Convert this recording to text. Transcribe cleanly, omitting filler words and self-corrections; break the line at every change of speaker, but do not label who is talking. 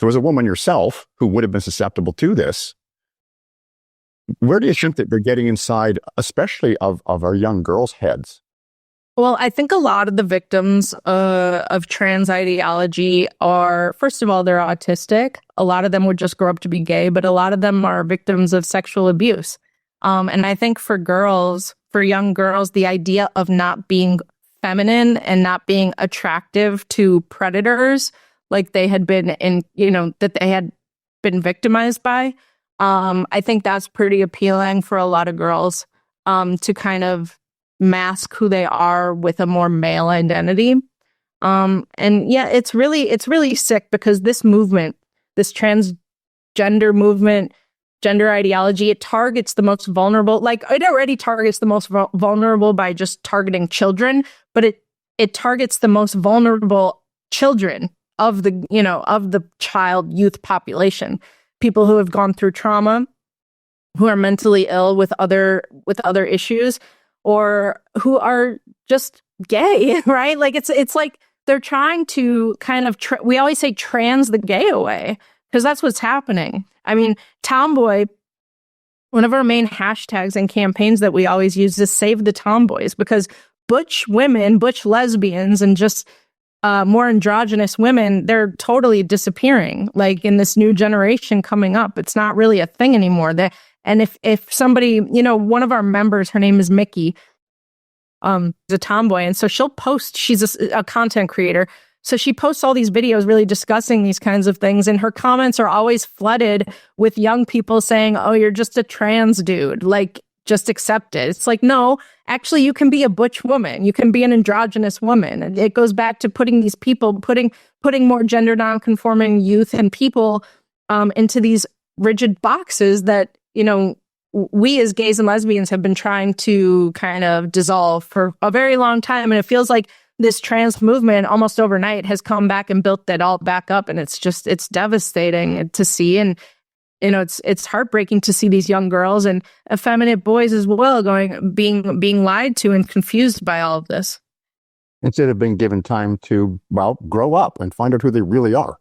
So as a woman yourself who would have been susceptible to this, where do you think that they're getting inside, especially of our young girls' heads?
Well, I think a lot of the victims of trans ideology are, first of all, they're autistic. A lot of them would just grow up to be gay, but a lot of them are victims of sexual abuse. And I think for young girls, the idea of not being feminine and not being attractive to predators like they had been that they had been victimized by, I think that's pretty appealing for a lot of girls to kind of mask who they are with a more male identity. And yeah, it's really sick because this movement, this transgender movement, gender ideology, it targets the most vulnerable. Like, it already targets the most vulnerable by just targeting children, but it targets the most vulnerable children of the child youth population, people who have gone through trauma, who are mentally ill with other issues, or who are just gay, right? Like it's like they're trying to kind of we always say trans the gay away, because that's what's happening. I mean, tomboy, one of our main hashtags and campaigns that we always use is save the tomboys, because butch women, butch lesbians, and just more androgynous women, they're totally disappearing. Like in this new generation coming up, it's not really a thing anymore. And if somebody, one of our members, her name is Mickey, is a tomboy, and so she'll post. She's a content creator, so she posts all these videos really discussing these kinds of things, and her comments are always flooded with young people saying, "Oh, you're just a trans dude. Like, just accept it." It's like, no, actually, you can be a butch woman. You can be an androgynous woman. And it goes back to putting these people, putting more gender nonconforming youth and people into these rigid boxes that, we as gays and lesbians have been trying to kind of dissolve for a very long time. And it feels like this trans movement almost overnight has come back and built that all back up. And it's devastating to see. And, it's heartbreaking to see these young girls and effeminate boys as well being lied to and confused by all of this.
Instead of being given time to, grow up and find out who they really are.